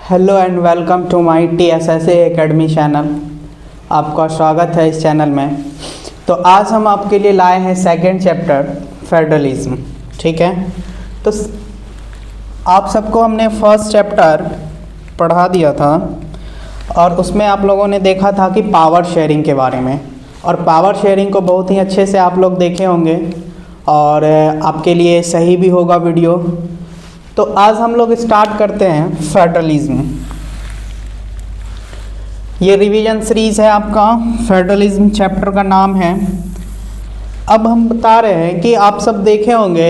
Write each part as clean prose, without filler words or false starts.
Hello and welcome to my TSSA academy channel. आपका स्वागत है इस चैनल में। तो आज हम आपके लिए लाए हैं सेकंड चैप्टर फेडरलिज्म। ठीक है, तो आप सबको हमने फर्स्ट चैप्टर पढ़ा दिया था और उसमें आप लोगों ने देखा था कि पावर शेयरिंग के बारे में, और पावर शेयरिंग को बहुत ही अच्छे से आप लोग देखे होंगे और आपके लिए सही भी होगा वीडियो। तो आज हम लोग स्टार्ट करते हैं फेडरलिज्म। ये रिवीजन सीरीज है आपका, फेडरलिज्म चैप्टर का नाम है। अब हम बता रहे हैं कि आप सब देखे होंगे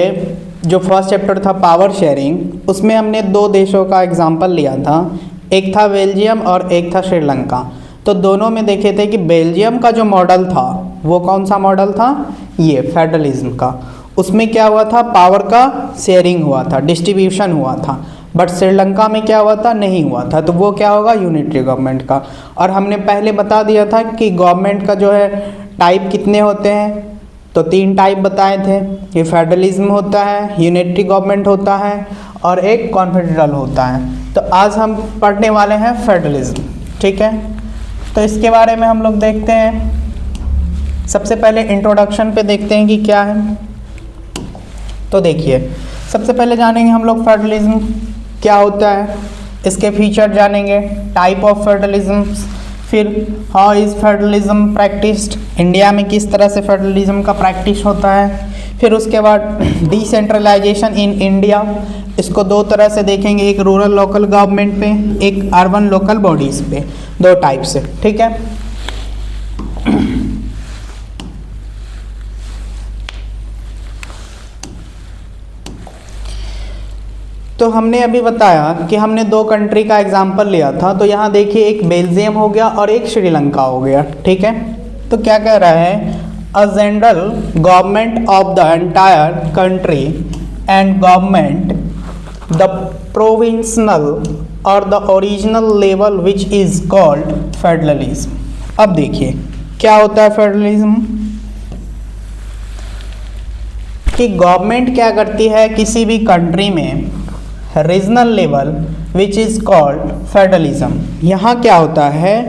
जो फर्स्ट चैप्टर था पावर शेयरिंग, उसमें हमने दो देशों का एग्जांपल लिया था, एक था बेल्जियम और एक था श्रीलंका। तो दोनों में देखे थे कि बेल्जियम का जो मॉडल था वो कौन सा मॉडल था, ये फेडरलिज्म का। उसमें क्या हुआ था, पावर का शेयरिंग हुआ था, डिस्ट्रीब्यूशन हुआ था। बट श्रीलंका में क्या हुआ था, नहीं हुआ था। तो वो क्या होगा, यूनिटरी गवर्नमेंट का। और हमने पहले बता दिया था कि गवर्नमेंट का जो है टाइप कितने होते हैं, तो 3 टाइप बताए थे। ये फेडरलिज्म होता है, यूनिटरी गवर्नमेंट होता है और एक कॉन्फेडरल होता है। तो आज हम पढ़ने वाले हैं फेडरलिज्म। ठीक है, तो इसके बारे में हम लोग देखते हैं। सबसे पहले इंट्रोडक्शन पे देखते हैं कि क्या है। तो देखिए, सबसे पहले जानेंगे हम लोग फेडरलिज्म क्या होता है, इसके फीचर जानेंगे, टाइप ऑफ फेडरलिज्म, फिर how is federalism practised, India में किस तरह से फेडरलिज्म का प्रैक्टिस होता है। फिर उसके बाद डिसेंट्रलाइजेशन इन इंडिया, इसको 2 तरह से देखेंगे, एक रूरल लोकल गवर्नमेंट पे, एक अर्बन लोकल बॉडीज़ पे, 2 टाइप से। ठीक है, तो हमने अभी बताया कि हमने 2 कंट्री का एग्जाम्पल लिया था। तो यहाँ देखिए, एक बेल्जियम हो गया और एक श्रीलंका हो गया। ठीक है, तो क्या कह रहा है, a general government of the entire country and government the provincial और the original level which is called federalism. अब देखिए क्या होता है फेडरलिज्म, कि गवर्नमेंट क्या करती है किसी भी कंट्री में, regional level which is called federalism. यहाँ क्या होता है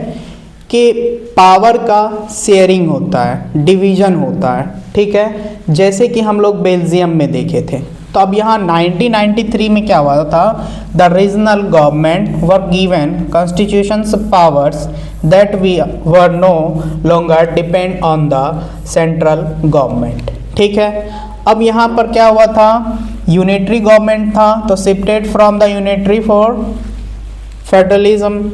कि पावर का शेयरिंग होता है, डिवीज़न होता है। ठीक है, जैसे कि हम लोग बेल्जियम में देखे थे। तो अब यहाँ 1993 में क्या हुआ था, the regional government were given constitutions powers that we were no longer depend on the central government. ठीक है, अब यहाँ पर क्या हुआ था, यूनिटरी गवर्नमेंट था, तो shifted from the unitary for federalism.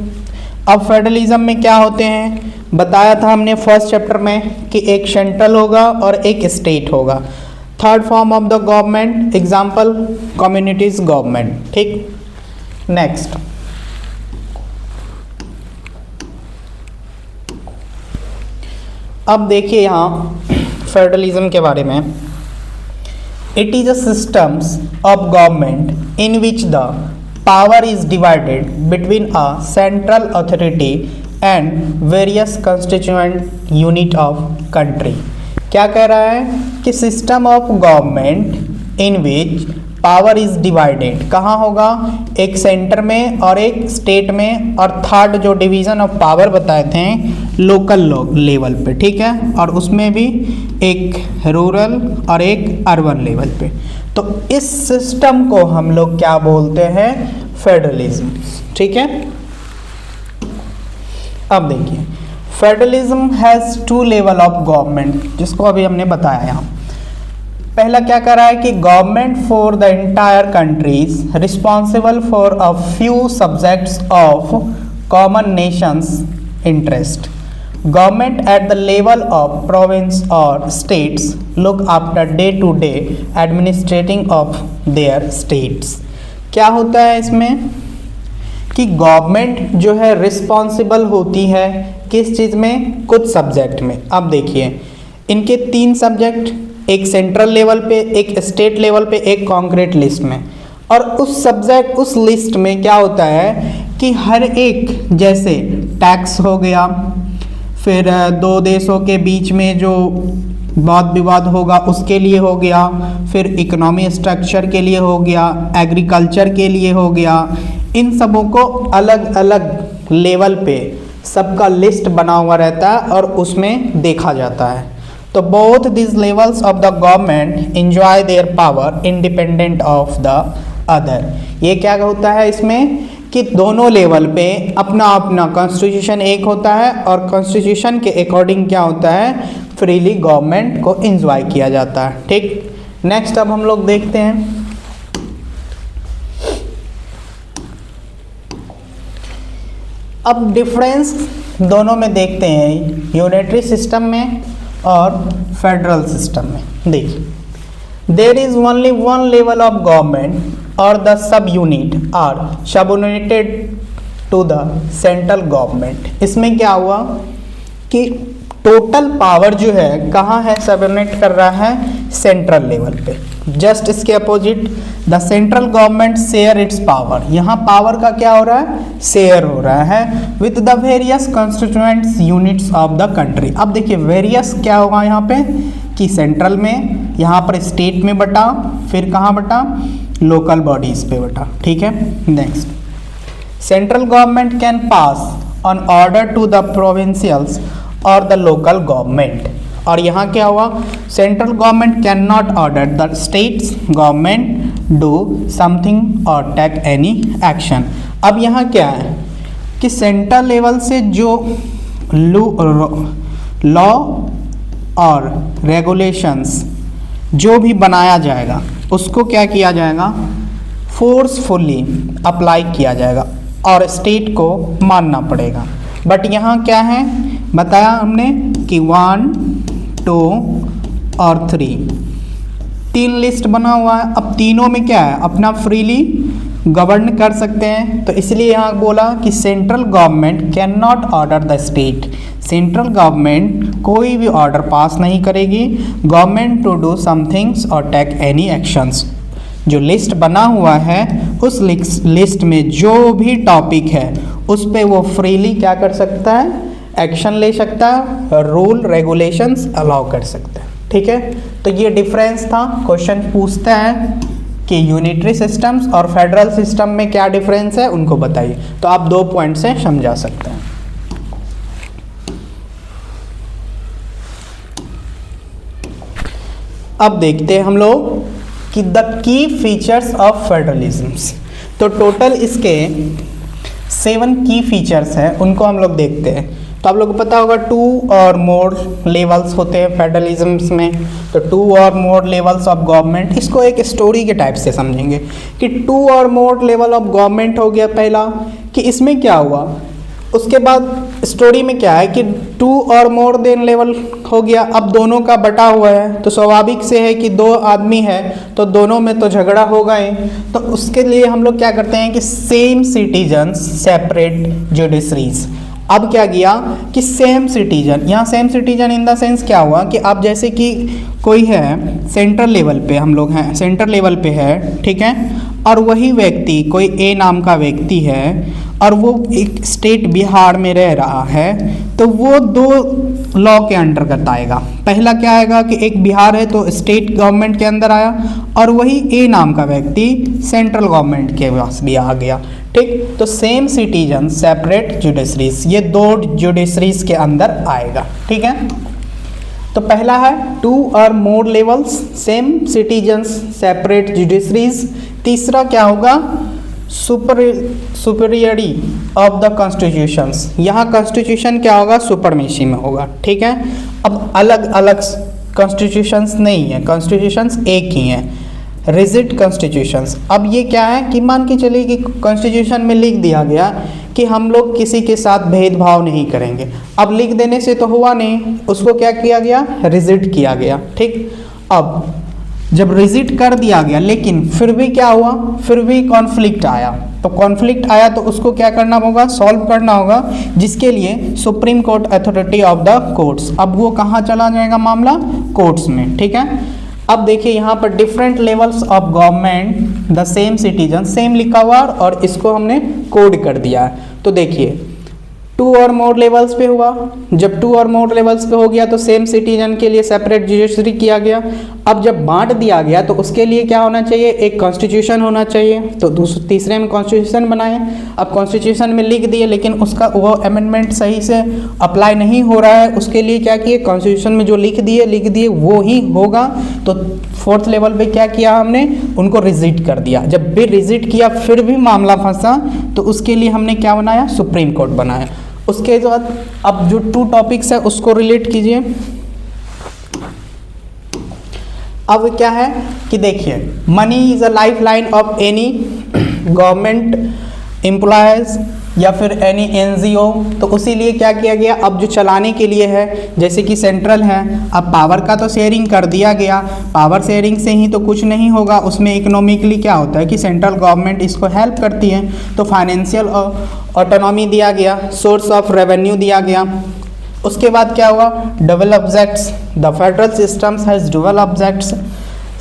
अब फेडरलिज्म में क्या होते हैं, बताया था हमने फर्स्ट चैप्टर में कि एक सेंट्रल होगा और एक स्टेट होगा। Third form of the government, example communities government. ठीक, नेक्स्ट अब देखिए यहाँ फेडरलिज्म के बारे में। It is a systems of government in which the power is divided between a central authority and various constituent unit of country। क्या कह रहा है कि system of government in which power is divided, कहाँ होगा, एक सेंटर में और एक स्टेट में, और थर्ड जो डिवीज़न ऑफ पावर बताए थे लोकल लेवल पे। ठीक है, और उसमें भी एक रूरल और एक अर्बन लेवल पे। तो इस सिस्टम को हम लोग क्या बोलते हैं, फेडरलिज्म। ठीक है, अब देखिए, federalism has 2 level of government, जिसको अभी हमने बताया यहाँ। पहला क्या कर रहा है कि government for the entire countries responsible for a few subjects of common nations interest. Government at the level of province और states look after day to day administrating of their states. क्या होता है इसमें कि गवर्नमेंट जो है responsible होती है किस चीज़ में, कुछ सब्जेक्ट में। अब देखिए, इनके 3 सब्जेक्ट, एक सेंट्रल लेवल पे, एक स्टेट लेवल पे, एक कॉन्क्रीट लिस्ट में। और उस सब्जेक्ट, उस लिस्ट में क्या होता है कि हर एक, जैसे टैक्स हो गया, फिर 2 देशों के बीच में जो वाद विवाद होगा उसके लिए हो गया, फिर इकोनॉमी स्ट्रक्चर के लिए हो गया, एग्रीकल्चर के लिए हो गया, इन सबों को अलग अलग लेवल पे सबका लिस्ट बना हुआ रहता है और उसमें देखा जाता है। तो both this levels of the government enjoy their power independent of the other. ये क्या होता है इसमें कि दोनों लेवल पे अपना अपना कॉन्स्टिट्यूशन एक होता है और कॉन्स्टिट्यूशन के अकॉर्डिंग क्या होता है, फ्रीली गवर्नमेंट को एंजॉय किया जाता है। ठीक, नेक्स्ट अब हम लोग देखते हैं अब डिफरेंस दोनों में देखते हैं, यूनिटरी सिस्टम में और फेडरल सिस्टम में। देखिए, there is only one level of government और the sub unit are subordinated to the central government. इसमें क्या हुआ कि टोटल पावर जो है कहाँ है, सबऑर्डिनेट कर रहा है सेंट्रल लेवल पे। जस्ट इसके opposite the central government share its power, यहाँ पावर का क्या हो रहा है, शेयर हो रहा है with the various constituents units of the country. अब देखिए वेरियस क्या होगा यहाँ पे कि सेंट्रल में, यहाँ पर स्टेट में बटा, फिर कहाँ बटा, लोकल बॉडीज पे बटा। ठीक है, next, central government can pass on order to the provincials और द लोकल गवर्नमेंट। और यहाँ क्या हुआ, central government can not order the states government do something और टेक एनी एक्शन। अब यहाँ क्या है कि सेंट्रल लेवल से जो लॉ और रेगुलेशंस जो भी बनाया जाएगा उसको क्या किया जाएगा, फोर्सफुली अप्लाई किया जाएगा और स्टेट को मानना पड़ेगा। बट यहाँ क्या है बताया हमने कि 1, 2 और 3 तीन लिस्ट बना हुआ है। अब तीनों में क्या है, अपना फ्रीली गवर्न कर सकते हैं। तो इसलिए यहाँ बोला कि central government can not order the state, central government कोई भी ऑर्डर पास नहीं करेगी गवर्नमेंट टू डू समथिंग्स और टेक एनी एक्शंस। जो लिस्ट बना हुआ है उस लिस्ट में जो भी टॉपिक है उस पे वो फ्रीली क्या कर सकता है, एक्शन ले सकता है, रूल रेगुलेशंस अलाउ कर सकता है। ठीक है, तो ये डिफरेंस था। क्वेश्चन पूछता है कि यूनिटरी सिस्टम्स और फेडरल सिस्टम में क्या डिफरेंस है उनको बताइए। तो आप 2 पॉइंट से समझा सकते हैं। अब देखते हैं हम लोग कि द की फीचर्स ऑफ फेडरलिज्म्स। तो टोटल इसके 7 की फीचर्स हैं, उनको हम लोग देखते हैं। तो आप लोगों को पता होगा 2 और मोर लेवल्स होते हैं फेडरलिज्म्स में। तो 2 और मोर लेवल्स ऑफ गवर्नमेंट, इसको एक स्टोरी के टाइप से समझेंगे कि 2 और मोर लेवल ऑफ गवर्नमेंट हो गया पहला, कि इसमें क्या हुआ, उसके बाद स्टोरी में क्या है कि 2 और मोर देन लेवल हो गया। अब दोनों का बटा हुआ है तो स्वाभाविक से है कि 2 आदमी है तो दोनों में तो झगड़ा होगा ही। तो उसके लिए हम लोग क्या करते हैं कि सेम सिटीजन्स सेपरेट जुडिशरीज। अब क्या किया कि सेम सिटीजन, यहाँ same citizen in the sense क्या हुआ कि अब जैसे कि कोई है सेंट्रल लेवल पे, हम लोग हैं सेंट्रल लेवल पे है, ठीक है, और वही व्यक्ति कोई ए नाम का व्यक्ति है और वो एक स्टेट बिहार में रह रहा है, तो वो 2 लॉ के अंतर्गत आएगा। पहला क्या आएगा कि एक बिहार है तो स्टेट गवर्नमेंट के अंदर आया, और वही ए नाम का व्यक्ति सेंट्रल गवर्नमेंट के पास भी आ गया। ठीक, तो सेम सिटीजन सेपरेट जुडिशरीज, ये 2 जुडिशरीज के अंदर आएगा। ठीक है, तो पहला है 2 और मोर levels, same citizens separate judiciary's. तीसरा क्या होगा, सुपरियरी ऑफ द कॉन्स्टिट्यूशंस, यहाँ कॉन्स्टिट्यूशन क्या होगा, सुपरमेसी में होगा। ठीक है, अब अलग अलग कॉन्स्टिट्यूशंस नहीं है, कॉन्स्टिट्यूशंस एक ही हैं, रिजिड कॉन्स्टिट्यूशंस। अब ये क्या है कि मान के चलिए कि कॉन्स्टिट्यूशन में लिख दिया गया कि हम लोग किसी के साथ भेदभाव नहीं करेंगे। अब लिख देने से तो हुआ नहीं, उसको क्या किया गया, रिजिड किया गया। ठीक, अब जब रिजिड कर दिया गया लेकिन फिर भी क्या हुआ, फिर भी कॉन्फ्लिक्ट आया, तो कॉन्फ्लिक्ट आया तो उसको क्या करना होगा, सॉल्व करना होगा, जिसके लिए supreme court authority of the courts. अब वो कहाँ चला जाएगा मामला, कोर्ट्स में। ठीक है, अब देखिए यहाँ पर different levels of government the same citizen, same लिखा हुआ और इसको हमने कोड कर दिया है। तो देखिए टू और मोर लेवल्स पे हुआ। जब टू और मोर लेवल्स पे हो गया तो सेम सिटीजन के लिए सेपरेट जुडिशरी किया गया। अब जब बांट दिया गया तो उसके लिए क्या होना चाहिए, एक कॉन्स्टिट्यूशन होना चाहिए। तो तीसरे में कॉन्स्टिट्यूशन बनाए। अब कॉन्स्टिट्यूशन में लिख दिए, लेकिन उसका वो अमेंडमेंट सही से अप्लाई नहीं हो रहा है, उसके लिए क्या किए, कॉन्स्टिट्यूशन में जो लिख दिए वो ही होगा। तो फोर्थ लेवल पे क्या किया हमने, उनको रिजिट कर दिया। जब भी रिजिट किया फिर भी मामला फंसा तो उसके लिए हमने क्या बनाया, सुप्रीम कोर्ट बनाया। उसके बाद अब जो टू टॉपिक्स है उसको रिलेट कीजिए। अब क्या है कि देखिए, money is a life line of any government employees या फिर एनी एनजीओ। तो उसी लिए क्या किया गया, अब जो चलाने के लिए है, जैसे कि सेंट्रल है, अब पावर का तो शेयरिंग कर दिया गया। पावर शेयरिंग से ही तो कुछ नहीं होगा, उसमें इकोनॉमिकली क्या होता है कि सेंट्रल गवर्नमेंट इसको हेल्प करती है। तो फाइनेंशियल ऑटोनॉमी दिया गया, सोर्स ऑफ रेवेन्यू दिया गया। उसके बाद क्या हुआ, double objects, the federal systems has double objects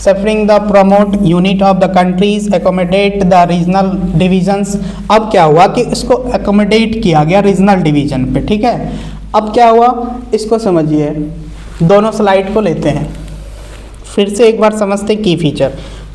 suffering the promote unit of the countries accommodate the regional divisions. अब क्या हुआ कि इसको एकोमोडेट किया गया रीजनल डिवीजन पे, ठीक है। अब क्या हुआ इसको समझिए, दोनों स्लाइड को लेते हैं फिर से एक बार समझते की फीचर।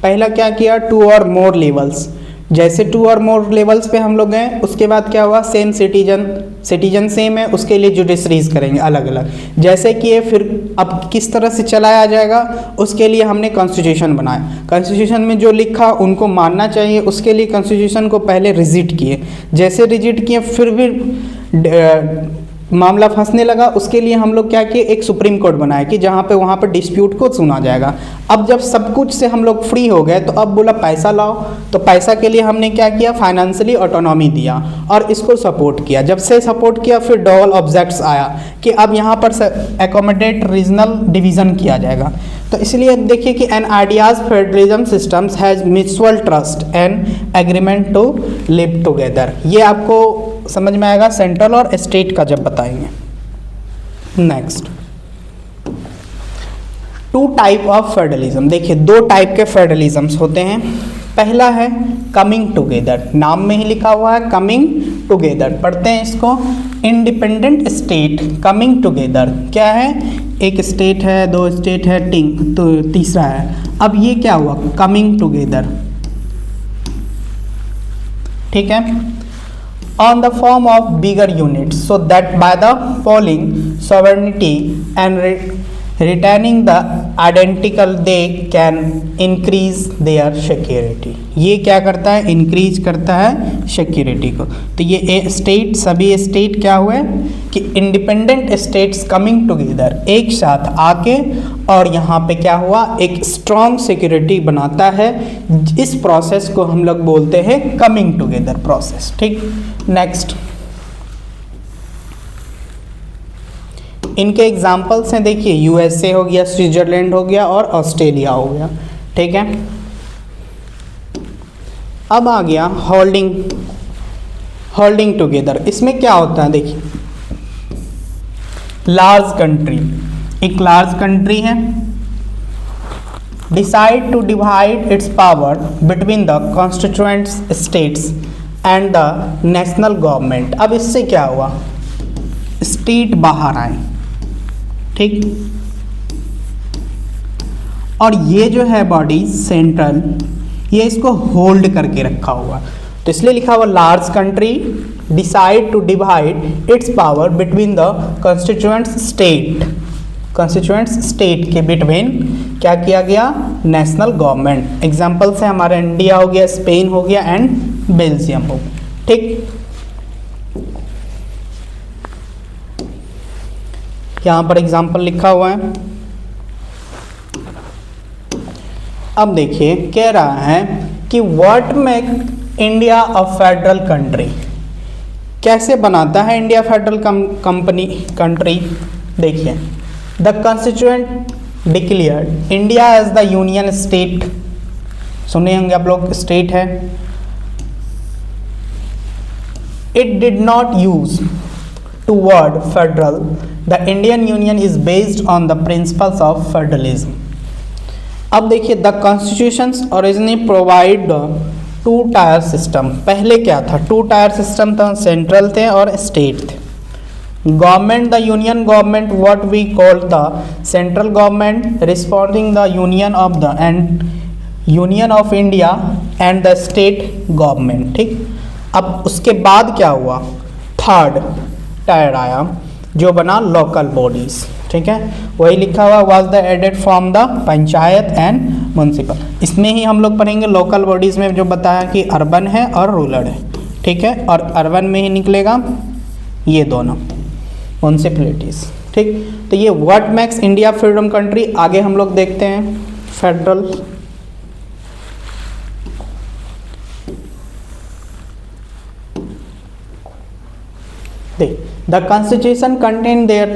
पहला क्या किया, टू और मोर लेवल्स। जैसे टू और मोर लेवल्स पे हम लोग गए, उसके बाद क्या हुआ, सेम सिटीजन सेम है, उसके लिए जुडिशरीज करेंगे अलग अलग। जैसे कि ये फिर अब किस तरह से चलाया जाएगा, उसके लिए हमने कॉन्स्टिट्यूशन बनाया। कॉन्स्टिट्यूशन में जो लिखा उनको मानना चाहिए, उसके लिए कॉन्स्टिट्यूशन को पहले रिजिट किए। जैसे रिजिट किए फिर भी मामला फंसने लगा, उसके लिए हम लोग क्या किए, एक सुप्रीम कोर्ट बनाया कि जहाँ पे वहाँ पर डिस्प्यूट को सुना जाएगा। अब जब सब कुछ से हम लोग फ्री हो गए तो अब बोला पैसा लाओ, तो पैसा के लिए हमने क्या किया, फाइनेंशियली ऑटोनॉमी दिया और इसको सपोर्ट किया। जब से सपोर्ट किया फिर डबल ऑब्जेक्ट्स आया कि अब यहाँ पर एकोमोडेट रीजनल डिवीज़न किया जाएगा। तो इसलिए देखिए कि an ideas federalism systems has mutual trust and agreement to live together. ये आपको समझ में आएगा सेंट्रल और स्टेट का जब बताएंगे। Next, two type of federalism. देखिए दो टाइप के फेडरलिज्म्स होते हैं। पहला है कमिंग टुगेदर, नाम में ही लिखा हुआ है कमिंग टुगेदर। पढ़ते हैं इसको, इंडिपेंडेंट स्टेट कमिंग टुगेदर। क्या है, एक स्टेट है, दो स्टेट है, तो तीसरा है। अब ये क्या हुआ, कमिंग टुगेदर, ठीक है, on the form of bigger units so that by the following sovereignty and retaining the identical they can increase their security। ये क्या करता है, इंक्रीज करता है सिक्योरिटी को। तो ये स्टेट, सभी स्टेट क्या हुए कि इंडिपेंडेंट स्टेट्स कमिंग टुगेदर, एक साथ आके और यहाँ पे क्या हुआ, एक स्ट्रॉन्ग सिक्योरिटी बनाता है। इस प्रोसेस को हम लोग बोलते हैं कमिंग टुगेदर प्रोसेस, ठीक। नेक्स्ट, इनके एग्जाम्पल्स हैं, देखिए यूएसए हो गया, स्विट्जरलैंड हो गया और ऑस्ट्रेलिया हो गया, ठीक है। अब आ गया होल्डिंग टुगेदर। इसमें क्या होता है, देखिए लार्ज कंट्री, एक लार्ज कंट्री है, decide to divide its power between the constituent states and the national government. अब इससे क्या हुआ, स्टेट बाहर आए, ठीक। और ये जो है बॉडी सेंट्रल, ये इसको होल्ड करके रखा हुआ, तो इसलिए लिखा हुआ large country decide to divide its power between the constituents state के बिटवीन क्या किया गया, नेशनल गवर्नमेंट। एग्जाम्पल्स है हमारा इंडिया हो गया, स्पेन हो गया एंड बेल्जियम हो गया, ठीक। यहाँ पर एग्जाम्पल लिखा हुआ है। अब देखिए कह रहा है कि what make India a federal country, कैसे बनाता है इंडिया फेडरल कंट्री। देखिए, the constituent declared India as the union state, सुने होंगे आप लोग, स्टेट है। It did not use to word federal, the Indian union is based on the principles of federalism. अब देखिए, the constitutions originally provide two tier system. पहले क्या था, टू टायर सिस्टम था, सेंट्रल थे और स्टेट थे। government, the union government, what we call the central government responding the union of the and union of India and the state government. ठीक, अब उसके बाद क्या हुआ, थर्ड टायर आया जो बना लोकल बॉडीज। ठीक है, वही लिखा हुआ was the added from the panchayat and municipal. इसमें ही हम लोग पढ़ेंगे लोकल बॉडीज में जो बताया कि अर्बन है और रूरल है। ठीक है, और अर्बन में ही निकलेगा ये दोनों म्यूनसिपलिटीज। ठीक, तो ये what makes India freedom country. आगे हम लोग देखते हैं federal. The constitution contain their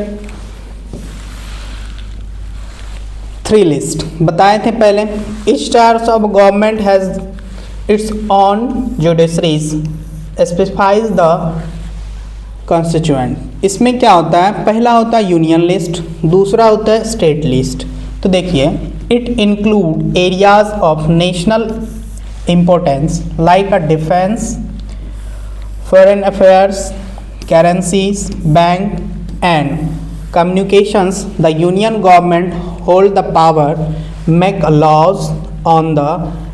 three list बताए थे पहले। Each types of government has its own judiciaries specifies the constituent। इसमें क्या होता है, पहला होता है यूनियन लिस्ट, दूसरा होता है स्टेट लिस्ट। तो देखिए it include areas of national importance like a defence, foreign affairs, currencies, bank and communications. The union government hold the power make laws on the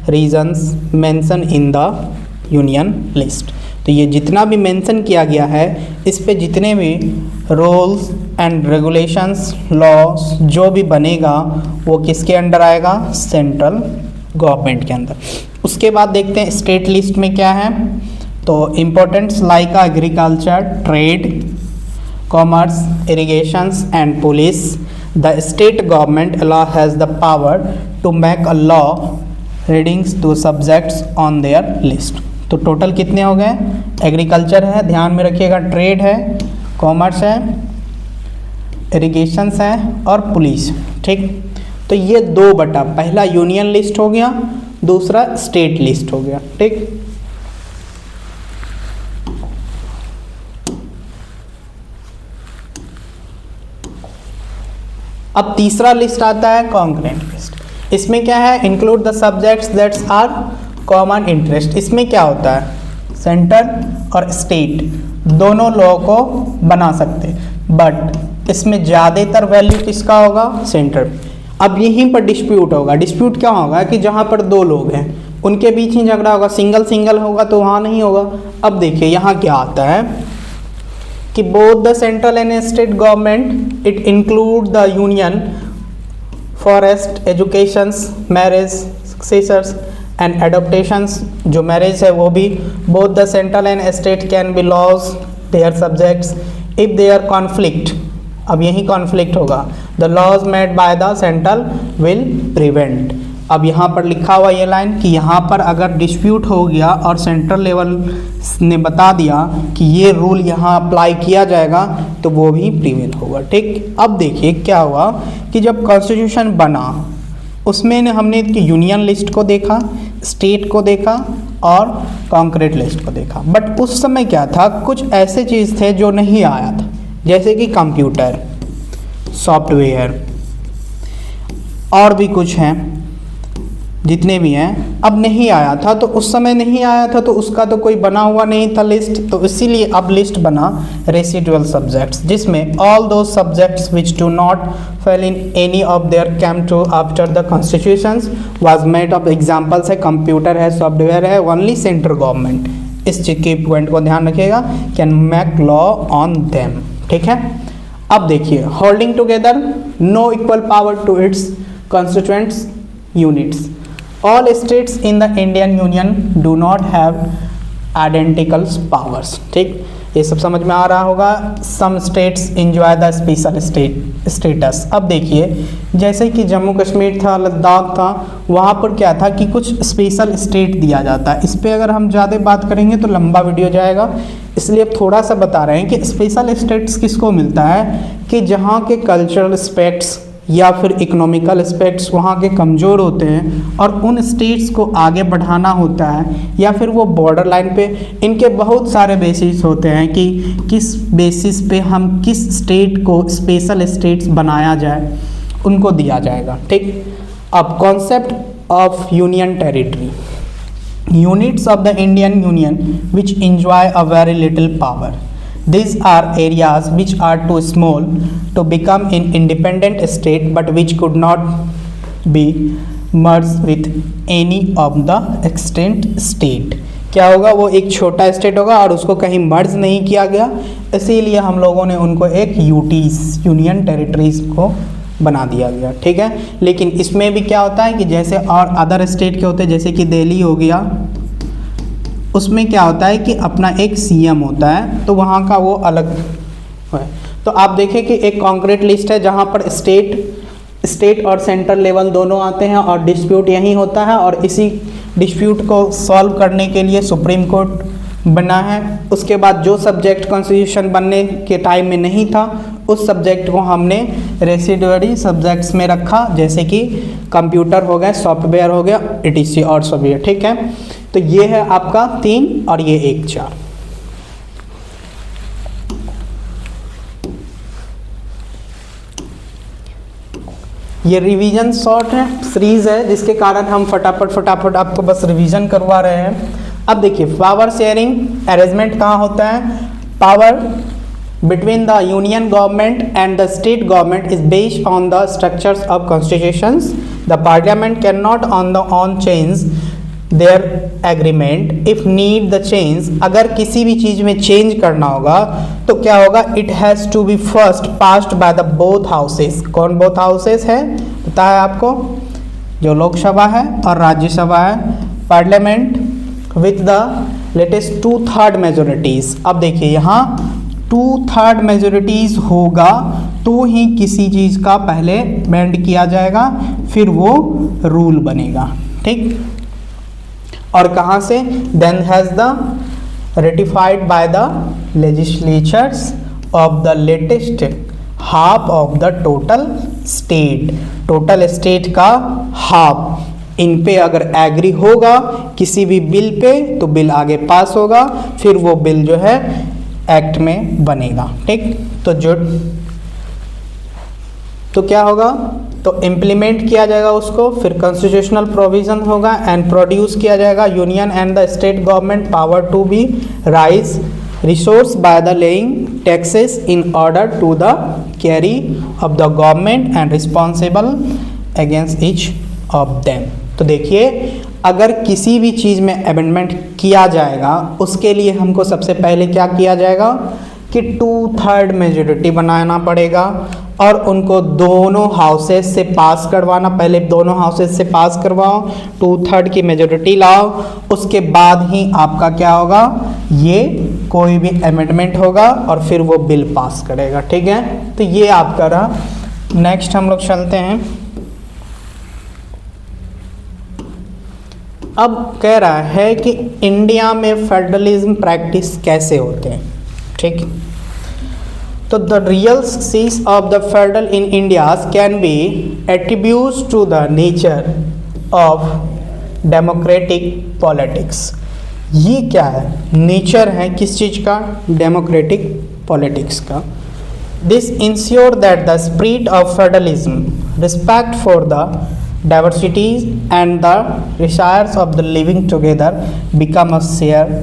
regions mentioned in the union list। तो ये जितना भी mention किया गया है इस पे जितने भी रूल्स एंड रेगुलेशंस लॉस जो भी बनेगा वो किसके अंडर आएगा, सेंट्रल गवर्नमेंट के अंदर। उसके बाद देखते हैं स्टेट लिस्ट में क्या है। तो importants like agriculture, trade, commerce, irrigations and police. The state government law has the power to make a law readings to subjects on their list. तो टोटल कितने हो गए, एग्रीकल्चर है, ध्यान में रखिएगा, ट्रेड है, कॉमर्स है, इरिगेशंस है और पुलिस। ठीक, तो ये दो बटा पहला यूनियन लिस्ट हो गया, दूसरा स्टेट लिस्ट हो गया। ठीक, अब तीसरा लिस्ट आता है कॉन्करेंट लिस्ट। इसमें क्या है, include the subjects that's are common interest. इसमें क्या होता है, सेंटर और स्टेट दोनों लॉ को बना सकते हैं, बट इसमें ज़्यादातर वैल्यू किसका होगा, सेंटर। अब यहीं पर डिस्प्यूट होगा। डिस्प्यूट क्या होगा कि जहाँ पर दो लोग हैं उनके बीच ही झगड़ा होगा, सिंगल सिंगल होगा तो वहाँ नहीं होगा। अब देखिए यहाँ क्या आता है कि both the central and state government it include the union forest, educations, marriage, successors and adoptations. जो मैरिज है वो भी both the central and state can be laws their subjects if their conflict. अब यही कॉन्फ्लिक्ट होगा, the laws made by the central will prevent. अब यहाँ पर लिखा हुआ ये लाइन कि यहाँ पर अगर डिस्प्यूट हो गया और सेंट्रल लेवल ने बता दिया कि ये रूल यहाँ अप्लाई किया जाएगा तो वो भी प्रिवेल होगा। ठीक, अब देखिए क्या हुआ कि जब कॉन्स्टिट्यूशन बना उसमें हमने यूनियन लिस्ट को देखा, स्टेट को देखा और कॉन्क्रीट लिस्ट को देखा। बट उस समय क्या था, कुछ ऐसे चीज़ थे जो नहीं आया था, जैसे कि कंप्यूटर, सॉफ्टवेयर और भी कुछ हैं, जितने भी हैं अब नहीं आया था। तो उस समय नहीं आया था तो उसका तो कोई बना हुआ नहीं था लिस्ट, तो इसीलिए अब लिस्ट बना रेसिडुअल सब्जेक्ट्स, जिसमें all those subjects which do not fail in any of their came to after the constitutions was made of. Examples है कंप्यूटर है, सॉफ्टवेयर है, ओनली सेंट्रल गवर्नमेंट, इस चीज के पॉइंट को ध्यान रखिएगा, can make law on them. ठीक है, अब देखिए holding together no equal power to its constituents units. All states in the Indian Union do not have identical powers। ठीक, ये सब समझ में आ रहा होगा। Some states enjoy the special status। अब देखिए जैसे कि जम्मू कश्मीर था, लद्दाख था, वहाँ पर क्या था कि कुछ स्पेशल स्टेट दिया जाता है। इस पर अगर हम ज़्यादा बात करेंगे तो लंबा वीडियो जाएगा, इसलिए अब थोड़ा सा बता रहे हैं कि स्पेशल स्टेट्स किसको मिलता है कि जहाँ के कल्चरल एस्पेक्ट्स या फिर इकोनॉमिकल एस्पेक्ट्स वहाँ के कमज़ोर होते हैं और उन स्टेट्स को आगे बढ़ाना होता है, या फिर वो बॉर्डर लाइन पे, इनके बहुत सारे बेसिस होते हैं कि किस बेसिस पे हम किस स्टेट को स्पेशल स्टेट्स बनाया जाए, उनको दिया जाएगा। ठीक, अब concept of union territory, units of the Indian union which enjoy a very little power. These are areas which are too small to become an independent state but which could not be merged with any of the extant state. क्या होगा, वो एक छोटा state होगा और उसको कहीं मर्ज नहीं किया गया, इसीलिए हम लोगों ने उनको एक यूटीज यूनियन टेरिटरीज को बना दिया गया, ठीक है। लेकिन इसमें भी क्या होता है कि जैसे और अदर स्टेट के होते हैं, जैसे कि दिल्ली हो गया, उसमें क्या होता है कि अपना एक सीएम होता है, तो वहाँ का वो अलग है। तो आप देखें कि एक कॉन्क्रीट लिस्ट है जहाँ पर स्टेट और सेंट्रल लेवल दोनों आते हैं और डिस्प्यूट यहीं होता है, और इसी डिस्प्यूट को सॉल्व करने के लिए सुप्रीम कोर्ट बना है। उसके बाद जो सब्जेक्ट कॉन्स्टिट्यूशन बनने के टाइम में नहीं था, उस सब्जेक्ट को हमने रेसिडुअरी सब्जेक्ट्स में रखा, जैसे कि कंप्यूटर हो गया, सॉफ्टवेयर हो गया, etc और सॉफ्टवेयर, ठीक है। तो ये है आपका 3 और ये 1 4। ये रिवीजन शॉर्ट है, सीरीज है, जिसके कारण हम फटाफट आपको बस रिवीजन करवा रहे हैं। अब देखिए, पावर शेयरिंग अरेंजमेंट कहाँ होता है? Power between the union government and the state government is based on the structures of constitutions. The parliament cannot on the own change their agreement if need the change. अगर किसी भी चीज़ में change करना होगा तो क्या होगा? It has to be first passed by the both houses. कौन both houses है पता है आपको? जो लोकसभा है और राज्यसभा है। Parliament with the latest 2/3 majorities. अब देखिए यहाँ 2/3 मेजोरिटीज़ होगा तो ही किसी चीज़ का पहले अमेंड किया जाएगा, फिर वो रूल बनेगा, ठीक। और कहाँ से? Then has the ratified by the legislatures of the latest half of the total state का हाफ, इन पे अगर एग्री होगा किसी भी बिल पे तो बिल आगे पास होगा, फिर वो बिल जो है एक्ट में बनेगा, ठीक। तो क्या होगा? तो इम्प्लीमेंट किया जाएगा उसको, फिर कॉन्स्टिट्यूशनल प्रोविजन होगा एंड प्रोड्यूस किया जाएगा। Union and the state government power to be raise resource by the laying taxes in order to the carry of the government and responsible against each of them. तो देखिए, अगर किसी भी चीज़ में amendment किया जाएगा उसके लिए हमको सबसे पहले क्या किया जाएगा कि 2/3 मेजोरिटी बनाना पड़ेगा और उनको दोनों हाउसेस से पास करवाना। पहले दोनों हाउसेस से पास करवाओ, 2/3 की मेजोरिटी लाओ, उसके बाद ही आपका क्या होगा? ये कोई भी अमेंडमेंट होगा और फिर वो बिल पास करेगा, ठीक है। तो ये आपका रहा। नेक्स्ट हम लोग चलते हैं। अब कह रहा है कि इंडिया में फेडरलिज्म प्रैक्टिस कैसे होते हैं, ठीक। तो the real success of the federal in India can be attributes to the nature of democratic politics. ये क्या है? नेचर है किस चीज़ का? डेमोक्रेटिक पॉलिटिक्स का। This ensure that the spirit of federalism, respect for the diversities and the desires of the living together become a shared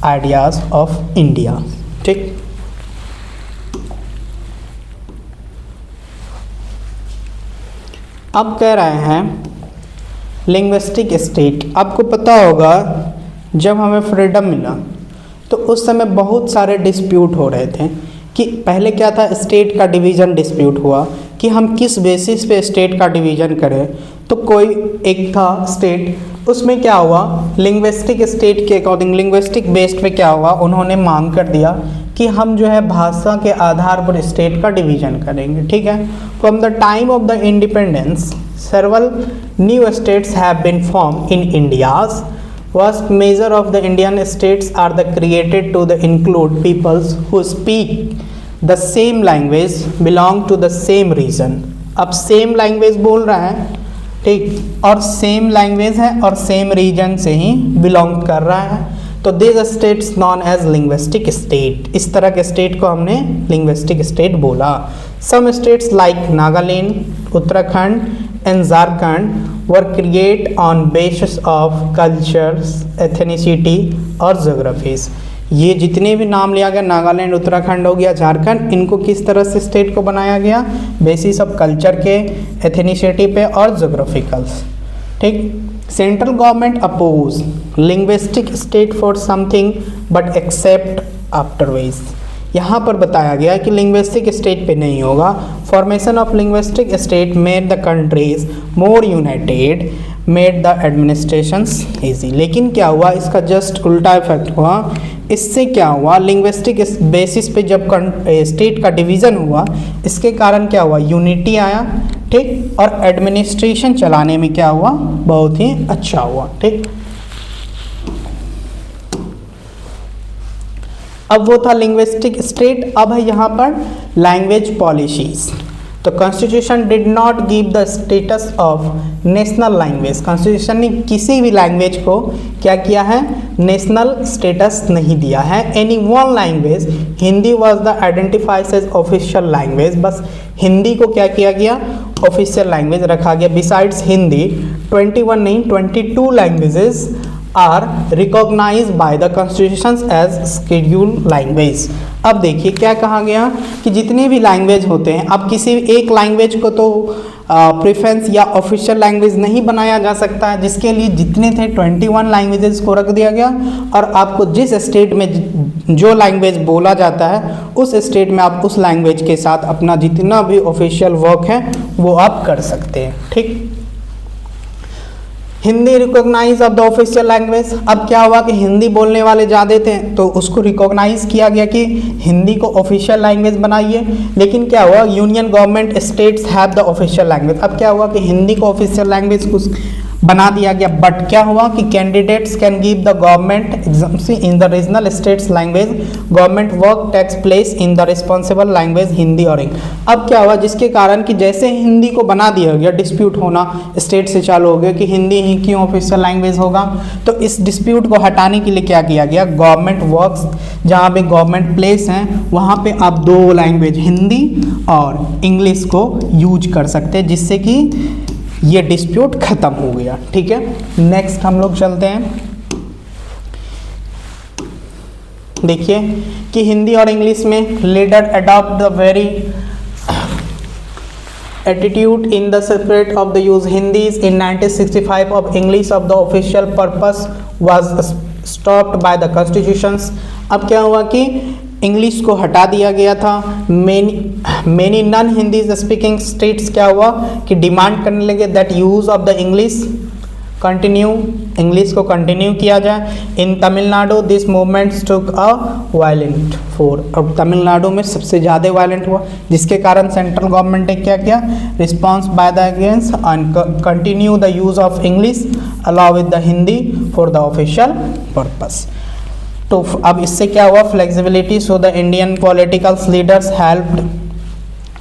ideas of India, ठीक। अब कह रहे हैं लिंग्विस्टिक स्टेट। आपको पता होगा जब हमें फ्रीडम मिला तो उस समय बहुत सारे डिस्प्यूट हो रहे थे कि पहले क्या था, स्टेट का डिवीज़न डिस्प्यूट हुआ कि हम किस बेसिस पे स्टेट का डिवीज़न करें। तो कोई एक था स्टेट, उसमें क्या हुआ, लिंग्विस्टिक स्टेट के अकॉर्डिंग लिंग्विस्टिक बेस्ड पे क्या हुआ, उन्होंने मांग कर दिया कि हम जो है भाषा के आधार पर स्टेट का डिवीज़न करेंगे, ठीक है। From the time of the independence several new states have been form in Indias. Vast measure of the Indian states are the created to the include peoples who speak the same language, belong to the same region. अब same language बोल रहा है, ठीक, और same language है और same reason से ही belong कर रहा है, तो this states non as linguistic state. इस तरह के स्टेट को हमने लिंग्विस्टिक स्टेट बोला। Some states like Nagaland, Uttarakhand and Jharkhand were created on basis of cultures, ethnicity और geographies। ये जितने भी नाम लिया गया, नागालैंड, उत्तराखंड हो गया, झारखंड, इनको किस तरह से स्टेट को बनाया गया, बेसिस ऑफ कल्चर के, एथेनिसिटी पे और जोग्राफिकल्स। ठीक। Central government oppose linguistic state for something but accept afterwards. यहाँ पर बताया गया कि लिंग्विस्टिक स्टेट पे नहीं होगा। Formation of linguistic state made the countries more United, made the administrations easy. लेकिन क्या हुआ, इसका जस्ट उल्टा इफेक्ट हुआ। इससे क्या हुआ, लिंग्विस्टिक बेसिस पे जब स्टेट का डिवीज़न हुआ, इसके कारण क्या हुआ, यूनिटी आया। ठीक। और एडमिनिस्ट्रेशन चलाने में क्या हुआ, बहुत ही अच्छा हुआ। ठीक। अब वो था लिंग्विस्टिक स्टेट। अब है यहाँ पर लैंग्वेज पॉलिसीज। तो constitution did not give the status of national language. Constitution ने किसी भी लैंग्वेज को क्या किया है, नेशनल स्टेटस नहीं दिया है। Any one language, Hindi was the identified as official language. बस हिंदी को क्या किया गया, ऑफिशियल लैंग्वेज रखा गया। बिसाइड्स हिंदी 21 नहीं 22 languages are recognise by the constitution as scheduled language. अब देखिए क्या कहा गया कि जितने भी लैंग्वेज होते हैं, अब किसी एक लैंग्वेज को तो प्रेफरेंस या ऑफिशियल लैंग्वेज नहीं बनाया जा सकता है, जिसके लिए जितने थे 21 लैंग्वेजेस को रख दिया गया। और आपको जिस स्टेट में जो लैंग्वेज बोला जाता है, उस स्टेट में आप उस लैंग्वेज के साथ अपना जितना भी ऑफिशियल वर्क है वो आप कर सकते हैं। ठीक। Hindi recognise of the official language. अब क्या हुआ कि हिंदी बोलने वाले ज़्यादा थे, तो उसको रिकॉग्नाइज किया गया कि हिंदी को ऑफिशियल लैंग्वेज बनाइए। लेकिन क्या हुआ, union government states have the official language. अब क्या हुआ कि हिंदी को ऑफिशियल लैंग्वेज कुछ बना दिया गया। बट क्या हुआ कि candidates can give the government exams in the regional states language, government work takes place in the responsible language Hindi और इंग्लिश। अब क्या हुआ, जिसके कारण कि जैसे हिंदी को बना दिया गया, डिस्प्यूट होना स्टेट से चालू हो गया कि हिंदी ही क्यों ऑफिशियल लैंग्वेज होगा। तो इस डिस्प्यूट को हटाने के लिए क्या किया गया, गवर्नमेंट वर्क्स जहाँ पे गवर्नमेंट प्लेस हैं वहाँ पे आप दो लैंग्वेज हिंदी और इंग्लिश को यूज कर सकते हैं, जिससे कि ये डिस्प्यूट खत्म हो गया। ठीक है। नेक्स्ट हम लोग चलते हैं। देखिए कि हिंदी और इंग्लिश में leader adopt the very attitude in the separate of the use Hindi in 1965 of English of the official purpose was stopped by the constitutions. अब क्या हुआ कि इंग्लिश को हटा दिया गया था। Many non Hindi speaking states क्या हुआ कि डिमांड करने लगे that use of the English continue, English को कंटिन्यू किया जाए। In Tamil Nadu this movements took a violent for. अब तमिलनाडु में सबसे ज़्यादा वायलेंट हुआ, जिसके कारण सेंट्रल गवर्नमेंट ने क्या किया, response by the against and continue the use of English allow with the Hindi for the official purpose. तो अब इससे क्या हुआ, flexibility. So the Indian political leaders helped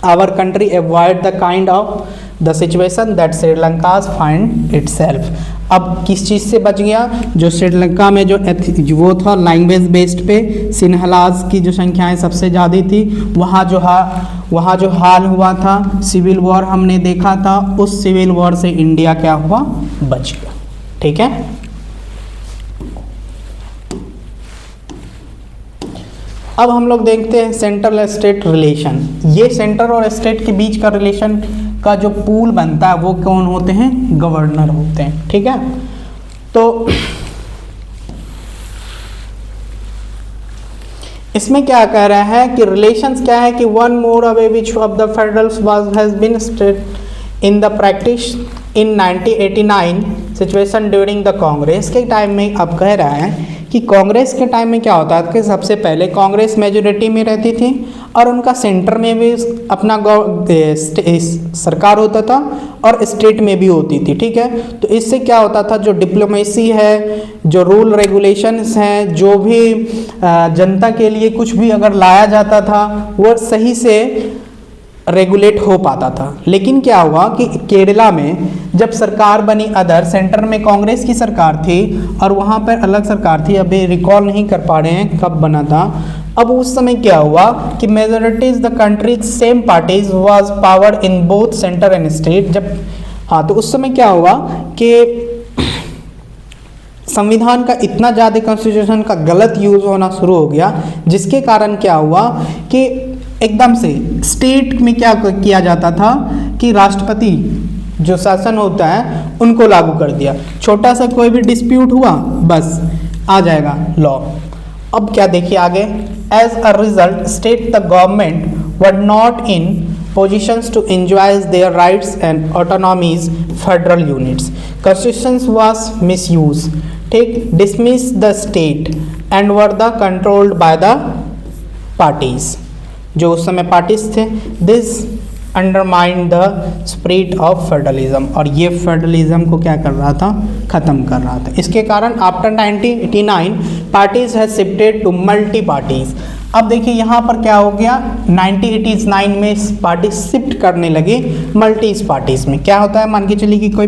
our country avoid the kind of the situation that Sri Lanka's find itself. अब किस चीज़ से बच गया, जो श्रीलंका में जो वो था लैंग्वेज बेस्ड पे सिन्हलाज की जो संख्याएं सबसे ज़्यादा थी, वहाँ जो हाल हुआ था, सिविल वॉर हमने देखा था, उस सिविल वॉर से इंडिया क्या हुआ, बच गया। ठीक है। अब हम लोग देखते हैं सेंट्रल स्टेट रिलेशन। ये सेंटर और स्टेट के बीच का रिलेशन का जो पूल बनता है वो कौन होते हैं, गवर्नर होते हैं। ठीक है। तो इसमें क्या कह रहा है कि रिलेशंस क्या है कि one more away which of the federals was has been state in the practice in 1989 situation during the Congress के टाइम में। अब कह रहा है कि कांग्रेस के टाइम में क्या होता है कि सबसे पहले कांग्रेस मेजोरिटी में रहती थी और उनका सेंटर में भी अपना सरकार होता था और स्टेट में भी होती थी। ठीक है। तो इससे क्या होता था, जो डिप्लोमेसी है, जो रूल रेगुलेशंस हैं, जो भी जनता के लिए कुछ भी अगर लाया जाता था वो सही से रेगुलेट हो पाता था। लेकिन क्या हुआ कि केरला में जब सरकार बनी, अदर सेंटर में कांग्रेस की सरकार थी और वहाँ पर अलग सरकार थी, अभी रिकॉल नहीं कर पा रहे हैं कब बना था। अब उस समय क्या हुआ कि majorities the countries same parties was power in both centre and state. जब तो उस समय क्या हुआ कि संविधान का इतना ज़्यादा कॉन्स्टिट्यूशन का गलत यूज़ होना शुरू हो गया, जिसके कारण क्या हुआ कि एकदम से स्टेट में क्या किया जाता था कि राष्ट्रपति जो शासन होता है उनको लागू कर दिया। छोटा सा कोई भी डिस्प्यूट हुआ बस आ जाएगा लॉ। अब क्या देखिए आगे, as a result state the government were not in positions to enjoy their rights and autonomies federal units. Constitution was misused, take dismissed the state and were the controlled by the parties, जो उस समय parties थे। This undermined the spirit of federalism, और ये federalism को क्या कर रहा था, ख़त्म कर रहा था। इसके कारण after 1989 parties has shifted to multi parties. अब देखिए यहाँ पर क्या हो गया, 1989 में पार्टी शिफ्ट करने लगे मल्टी पार्टीज में। क्या होता है, मान के चलिए कि कोई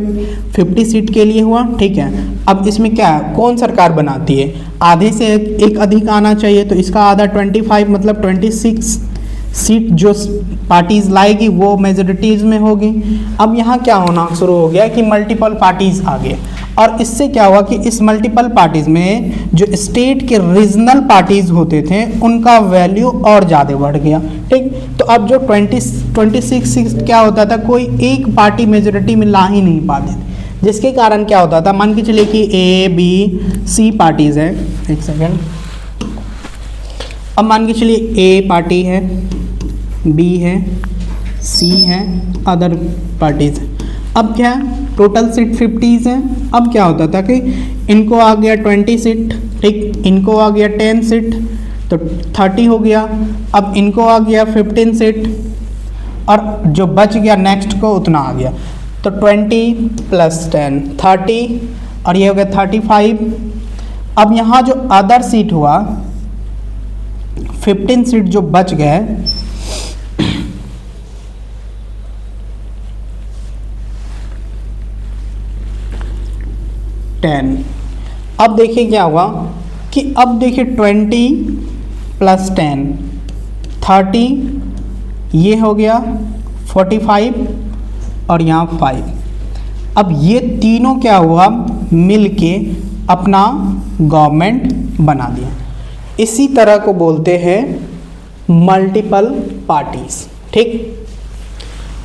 50 सीट के लिए हुआ, ठीक है। अब इसमें क्या है, कौन सरकार बनाती है, आधे से एक अधिक आना चाहिए, तो इसका आधा 25 मतलब 26 सीट जो पार्टीज लाएगी वो मेजोरिटीज में होगी। अब यहाँ क्या होना शुरू हो गया कि मल्टीपल पार्टीज आ गए, और इससे क्या हुआ कि इस मल्टीपल पार्टीज में जो स्टेट के रीजनल पार्टीज होते थे उनका वैल्यू और ज़्यादा बढ़ गया, ठीक। तो अब जो 26 क्या होता था, कोई एक पार्टी मेजोरिटी में ला ही नहीं पाते थे, जिसके कारण क्या होता था, मान के चलिए कि A-B-C पार्टीज है, एक सेकेंड। अब मान के चलिए A पार्टी है, B है, C है, अदर पार्टीज है। अब क्या है, टोटल सीट 50 है। अब क्या होता था कि इनको आ गया 20 सीट, ठीक, इनको आ गया 10 सीट, तो 30 हो गया। अब इनको आ गया 15 सीट, और जो बच गया नेक्स्ट को उतना आ गया, तो 20 + 10 30, और ये हो गया 35। अब यहाँ जो अदर सीट हुआ 15 सीट जो बच गए, अब देखिए क्या हुआ कि अब देखिए 20 + 10 30, ये हो गया 45, और यहाँ 5। अब ये तीनों क्या हुआ, मिलके अपना गवर्नमेंट बना दिया। इसी तरह को बोलते हैं मल्टीपल पार्टीज, ठीक।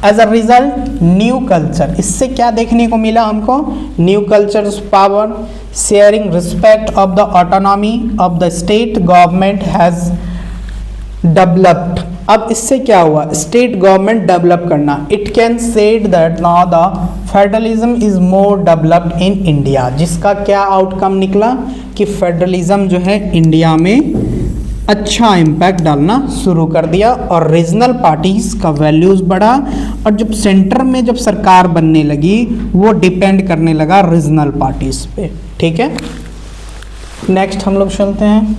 As a result new culture, इससे क्या देखने को मिला हमको, new culture power sharing respect of the autonomy of the state government has developed. अब इससे क्या हुआ, स्टेट गवर्नमेंट डेवलप करना। It can said that now the federalism is more developed in India, जिसका क्या आउटकम निकला कि फेडरलिज्म जो है इंडिया में अच्छा इम्पैक्ट डालना शुरू कर दिया, और रीजनल पार्टीज का वैल्यूज़ बढ़ा, और जब सेंटर में जब सरकार बनने लगी वो डिपेंड करने लगा रीजनल पार्टीज पे, ठीक है। नेक्स्ट हम लोग चलते हैं।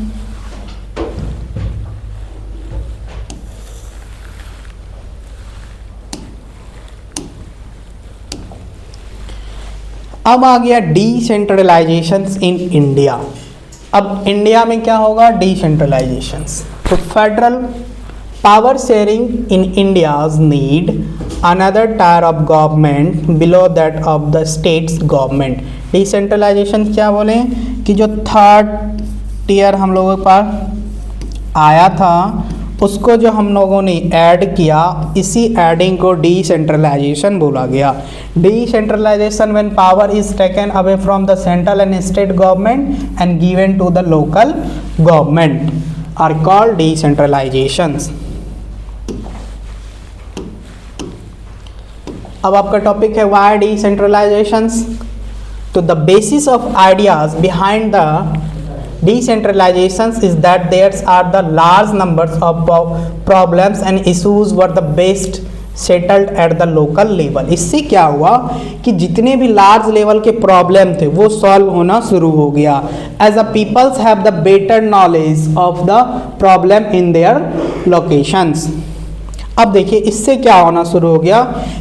अब आ गया डिसेंट्रलाइजेशन इन इंडिया। अब इंडिया में क्या होगा, डिसेंट्रलाइजेशन। तो federal power sharing in Indias need another tier of government below that of the states government. Decentralization क्या बोले कि जो थर्ड टीयर हम लोगों के पास आया था उसको जो हम लोगों ने ऐड किया, इसी एडिंग को डिसेंट्रलाइजेशन बोला गया। Decentralization when power is taken away from the central and state government and given to the local government are called decentralizations. अब आपका टॉपिक है व्हाई डिसेंट्रलाइजेशंस। तो the basis of ideas behind the decentralizations is that there are the large numbers of problems and issues were the best settled at the local level। इससे क्या हुआ कि जितने भी लार्ज लेवल के problem थे वो सॉल्व होना शुरू हो गया। As a peoples have the better knowledge of the problem in their locations. अब देखिए इससे क्या होना शुरू हो गया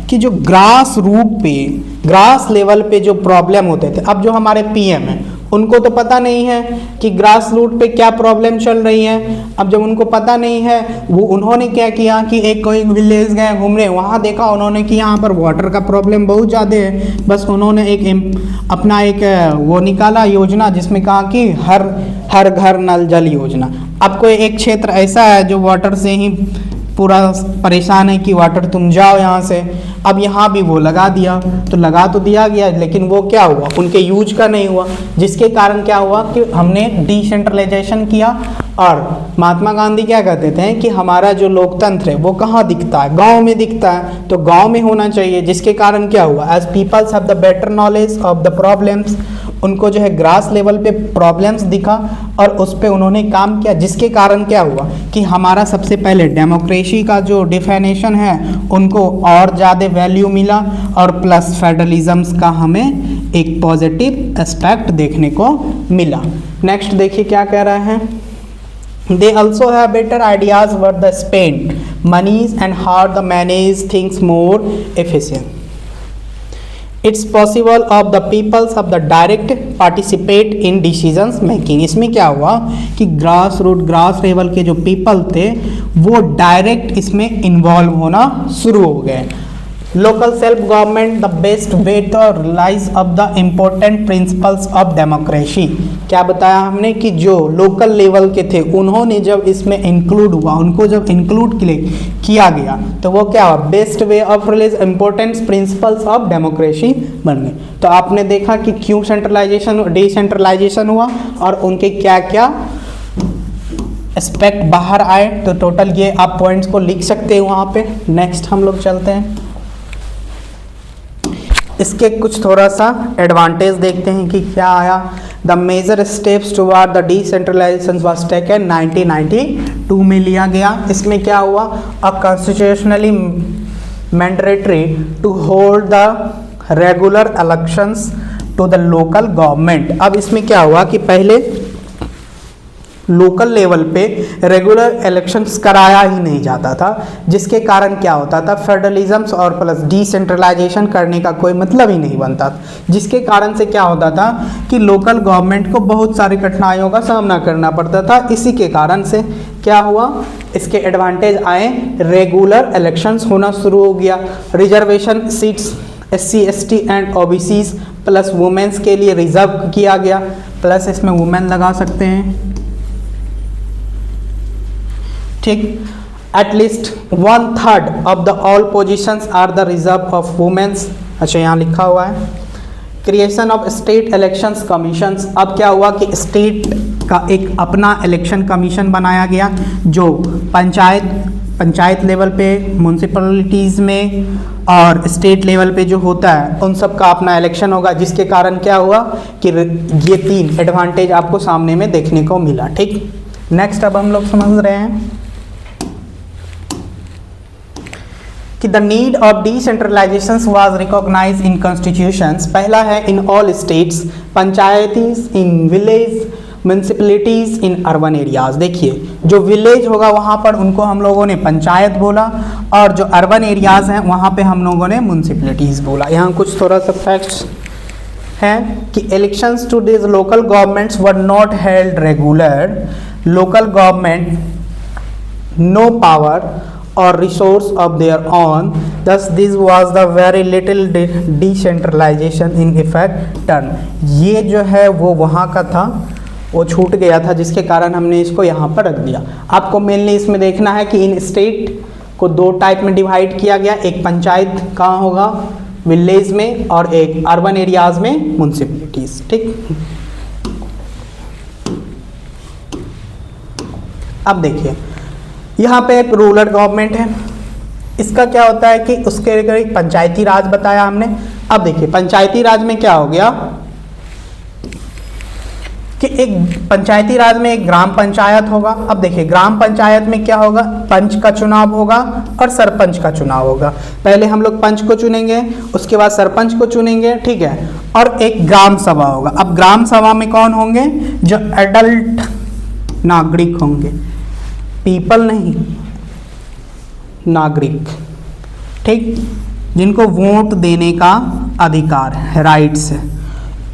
कि जो ग्रास रूट पे, ग्रास लेवल पे जो प्रॉब्लम होते थे, अब जो हमारे पीएम हैं उनको तो पता नहीं है कि ग्रास रूट पे क्या प्रॉब्लम चल रही है। अब जब उनको पता नहीं है, वो उन्होंने क्या किया कि एक कोई विलेज गए घूमने, वहाँ देखा उन्होंने कि यहाँ पर वाटर का प्रॉब्लम बहुत ज़्यादा है। बस उन्होंने अपना एक वो निकाला योजना, जिसमें कहा कि हर घर नल जल योजना। अब कोई एक क्षेत्र ऐसा है जो वाटर से ही पूरा परेशान है कि वाटर तुम जाओ यहाँ से, अब यहाँ भी वो लगा दिया, तो लगा तो दिया गया, लेकिन वो क्या हुआ, उनके यूज का नहीं हुआ, जिसके कारण क्या हुआ कि हमने डिसेंट्रलाइजेशन किया। और महात्मा गांधी क्या कहते थे कि हमारा जो लोकतंत्र है वो कहाँ दिखता है, गांव में दिखता है, तो गांव में होना चाहिए। जिसके कारण क्या हुआ, as peoples have the better knowledge of the problems, उनको जो है ग्रास लेवल पे प्रॉब्लम्स दिखा और उस पे उन्होंने काम किया। जिसके कारण क्या हुआ कि हमारा सबसे पहले डेमोक्रेसी का जो डिफिनेशन है उनको और ज़्यादा वैल्यू मिला, और प्लस फेडरलिज्म्स का हमें एक पॉजिटिव एस्पेक्ट देखने को मिला। नेक्स्ट देखिए क्या कह रहा है, they also have better ideas what the spend monies and how the manage things more efficient. It's possible of the peoples of the direct participate in decisions making। इसमें क्या हुआ कि ग्रास लेवल के जो पीपल थे वो direct इसमें involve होना शुरू हो गए। Local self government the best way to realize of the important principles of democracy. क्या बताया हमने कि जो लोकल लेवल के थे उन्होंने जब इसमें इंक्लूड हुआ, उनको जब इंक्लूड किया गया तो वो क्या हुआ, best way of realize important principles of democracy बन गए। तो आपने देखा कि क्यों सेंट्रलाइजेशन डिसेंट्रलाइजेशन हुआ और उनके क्या क्या एस्पेक्ट बाहर आए। तो टोटल ये आप पॉइंट्स को लिख सकते हैं वहाँ पे। नेक्स्ट हम लोग चलते हैं, इसके कुछ थोड़ा सा एडवांटेज देखते हैं कि क्या आया। The major steps toward the decentralization was taken 1992 में लिया गया। इसमें क्या हुआ, a constitutionally mandatory to hold the regular elections to the local government. अब इसमें क्या हुआ कि पहले लोकल लेवल पे रेगुलर इलेक्शंस कराया ही नहीं जाता था, जिसके कारण क्या होता था, फेडरलिज्म और प्लस डिसेंट्रलाइजेशन करने का कोई मतलब ही नहीं बनता था। जिसके कारण से क्या होता था कि लोकल गवर्नमेंट को बहुत सारी कठिनाइयों का सामना करना पड़ता था। इसी के कारण से क्या हुआ, इसके एडवांटेज आए, रेगुलर इलेक्शंस होना शुरू हो गया, reservation seats SC ST and OBCs plus womens के लिए रिजर्व किया गया, प्लस इसमें वुमेन लगा सकते हैं, ठीक। At least 1/3 of the all positions are the reserve of womens. अच्छा यहाँ लिखा हुआ है creation of state elections commissions. अब क्या हुआ कि स्टेट का एक अपना इलेक्शन कमीशन बनाया गया, जो पंचायत लेवल पे, म्यूनसिपैलिटीज़ में और स्टेट लेवल पे जो होता है उन सब का अपना इलेक्शन होगा। जिसके कारण क्या हुआ कि ये 3 एडवांटेज आपको सामने में देखने को मिला, ठीक। नेक्स्ट अब हम लोग समझ रहे हैं कि the need of decentralization was recognized in constitutions. पहला है in all states, panchayatis in village, municipalities in urban areas. देखिए जो विलेज होगा वहाँ पर उनको हम लोगों ने पंचायत बोला, और जो अर्बन एरियाज हैं वहाँ पे हम लोगों ने म्यूनसिपैलिटीज बोला। यहाँ कुछ थोड़ा सा फैक्ट्स हैं कि elections to this local governments were not held regular, local government no power or resource of their own, thus this was the very little decentralization in effect done। ये जो है वो वहाँ का था, वो छूट गया था, जिसके कारण हमने इसको यहाँ पर रख दिया। आपको मेनली इसमें देखना है कि इन स्टेट को 2 टाइप में डिवाइड किया गया, एक पंचायत कहाँ होगा, विलेज में, और एक अर्बन एरियाज में, म्यूनसिपैलिटीज, ठीक। अब देखिए यहाँ पे एक रूरल गवर्नमेंट है, इसका क्या होता है कि उसके एक पंचायती राज बताया हमने। अब देखिए पंचायती राज में क्या हो गया कि एक पंचायती राज में एक ग्राम पंचायत होगा। अब देखिए ग्राम पंचायत में क्या होगा, पंच का चुनाव होगा और सरपंच का चुनाव होगा। पहले हम लोग पंच को चुनेंगे, उसके बाद सरपंच को चुनेंगे, ठीक है, और एक ग्राम सभा होगा। अब ग्राम सभा में कौन होंगे, जो एडल्ट नागरिक होंगे, पीपल नहीं, नागरिक, ठीक, जिनको वोट देने का अधिकार है, राइट्स है।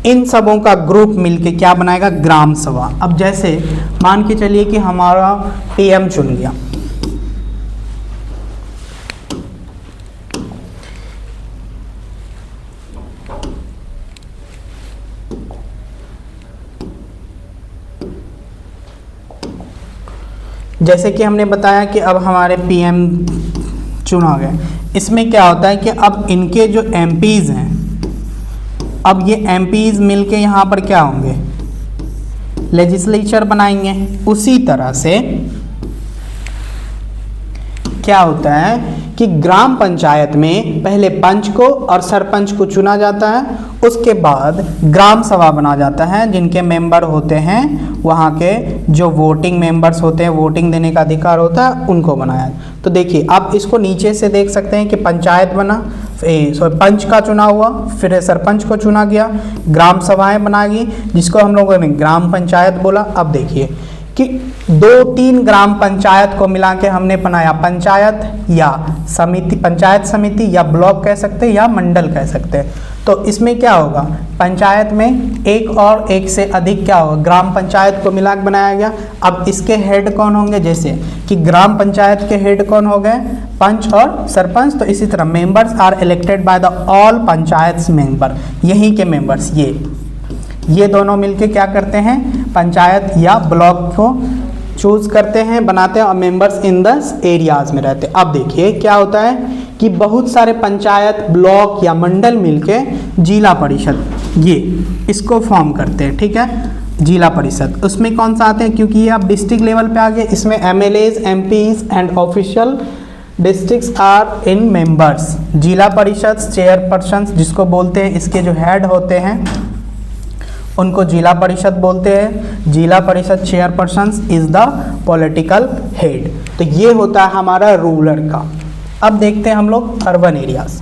इन सबों का ग्रुप मिलके क्या बनाएगा, ग्राम सभा। अब जैसे मान के चलिए कि हमारा पीएम चुन गया, जैसे कि हमने बताया कि अब हमारे पीएम चुना गए। इसमें क्या होता है कि अब इनके जो एमपीज हैं, अब ये एमपीज मिलके यहाँ पर क्या होंगे, लेजिस्लेचर बनाएंगे। उसी तरह से क्या होता है कि ग्राम पंचायत में पहले पंच को और सरपंच को चुना जाता है, उसके बाद ग्राम सभा बना जाता है, जिनके मेंबर होते हैं वहाँ के जो वोटिंग मेंबर्स होते हैं, वोटिंग देने का अधिकार होता है, उनको बनाया। तो देखिए आप इसको नीचे से देख सकते हैं कि पंचायत बना, पंच का चुना हुआ, फिर सरपंच को चुना गया, ग्राम सभाएं बनाई जिसको हम लोगों ने ग्राम पंचायत बोला। अब देखिए कि 2-3 ग्राम पंचायत को मिला के हमने बनाया पंचायत या समिति, पंचायत समिति या ब्लॉक कह सकते हैं या मंडल कह सकते हैं। तो इसमें क्या होगा, पंचायत में एक और एक से अधिक क्या होगा, ग्राम पंचायत को मिला के बनाया गया। अब इसके हेड कौन होंगे, जैसे कि ग्राम पंचायत के हेड कौन हो गए, पंच और सरपंच। तो इसी तरह members are elected by the all panchayat member, यहीं के मेंबर्स ये दोनों मिलके क्या करते हैं, पंचायत या ब्लॉक को चूज करते हैं, बनाते हैं और मेंबर्स इन द एरियाज में रहते हैं। अब देखिए क्या होता है कि बहुत सारे पंचायत, ब्लॉक या मंडल मिलके जिला परिषद ये इसको फॉर्म करते हैं, ठीक है, जिला परिषद। उसमें कौन सा आते हैं, क्योंकि ये अब डिस्ट्रिक्ट लेवल पे आ गए, इसमें MLAs, MPs and official districts are in members. Zila Parishad chairperson जिसको बोलते हैं, इसके जो हेड होते हैं उनको जिला परिषद बोलते हैं। जिला Parishad chairperson is the political head. तो ये होता है हमारा रूरल का। अब देखते हैं हम लोग urban areas.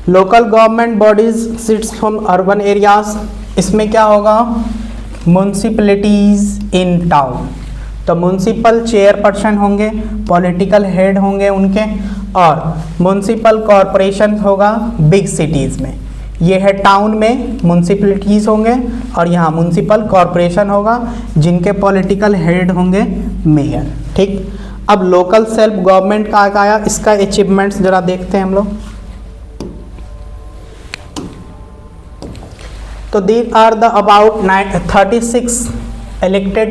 Local government bodies sits from urban areas. इसमें क्या होगा, म्यूनसिपैलिटीज इन टाउन। तो म्यूनसिपल चेयरपर्सन होंगे, पॉलिटिकल हेड होंगे उनके, और म्यूनसिपल कॉरपोरेशन होगा बिग सिटीज़ में। ये है टाउन में म्यूनसिपैलिटीज़ होंगे और यहाँ म्यूनसिपल कॉरपोरेशन होगा जिनके पॉलिटिकल हेड होंगे मेयर, ठीक। अब लोकल सेल्फ गवर्नमेंट का आया, इसका अचीवमेंट्स जरा देखते हैं हम लोग। तो these are the about 36 elected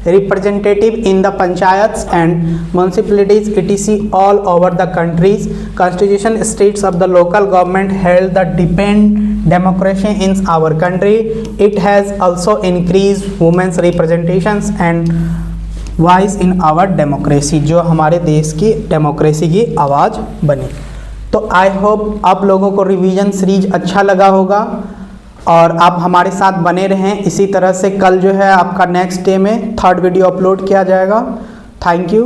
representative in the panchayats and municipalities etc all over the countries. Constitution states of the local government held the depend democracy in our country. It has also increased women's representations and voice in our democracy, जो हमारे देश की democracy की आवाज़ बनी। तो I hope आप लोगों को रिवीजन सीरीज अच्छा लगा होगा और आप हमारे साथ बने रहें। इसी तरह से कल जो है आपका नेक्स्ट डे में 3rd वीडियो अपलोड किया जाएगा। Thank you.